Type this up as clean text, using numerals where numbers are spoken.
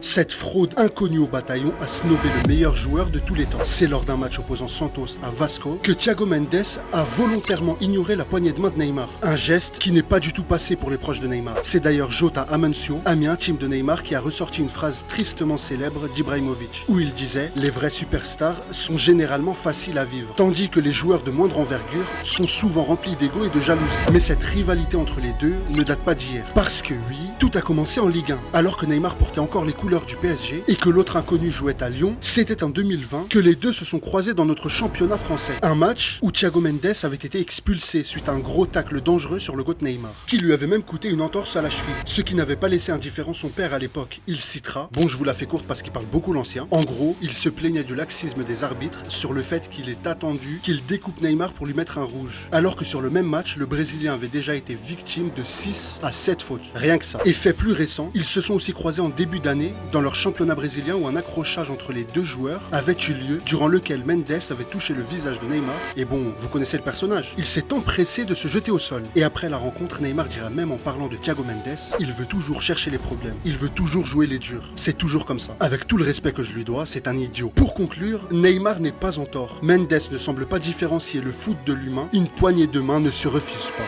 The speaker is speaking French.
Cette fraude inconnue au bataillon a snobé le meilleur joueur de tous les temps. C'est lors d'un match opposant Santos à Vasco que Thiago Mendes a volontairement ignoré la poignée de main de Neymar. Un geste qui n'est pas du tout passé pour les proches de Neymar. C'est d'ailleurs Jota Amancio, ami intime de Neymar, qui a ressorti une phrase tristement célèbre d'Ibrahimovic, où il disait « Les vrais superstars sont généralement faciles à vivre, tandis que les joueurs de moindre envergure sont souvent remplis d'ego et de jalousie. » Mais cette rivalité entre les deux ne date pas d'hier. Parce que oui, tout a commencé en Ligue 1, alors que Neymar portait encore les couleurs du PSG et que l'autre inconnu jouait à Lyon. C'était en 2020 que les deux se sont croisés dans notre championnat français. Un match où Thiago Mendes avait été expulsé suite à un gros tacle dangereux sur le goat Neymar, qui lui avait même coûté une entorse à la cheville, ce qui n'avait pas laissé indifférent son père à l'époque. Il citera, bon je vous la fais courte parce qu'il parle beaucoup l'ancien, en gros, il se plaignait du laxisme des arbitres sur le fait qu'il est attendu qu'il découpe Neymar pour lui mettre un rouge, alors que sur le même match, le Brésilien avait déjà été victime de 6 à 7 fautes. Rien que ça. Et fait plus récent, ils se sont aussi croisés en début d'année dans leur championnat brésilien où un accrochage entre les deux joueurs avait eu lieu, durant lequel Mendes avait touché le visage de Neymar, et bon, vous connaissez le personnage. Il s'est empressé de se jeter au sol. Et après la rencontre, Neymar dira même en parlant de Thiago Mendes, il veut toujours chercher les problèmes, il veut toujours jouer les durs. C'est toujours comme ça. Avec tout le respect que je lui dois, c'est un idiot. Pour conclure, Neymar n'est pas en tort. Mendes ne semble pas différencier le foot de l'humain, une poignée de main ne se refuse pas.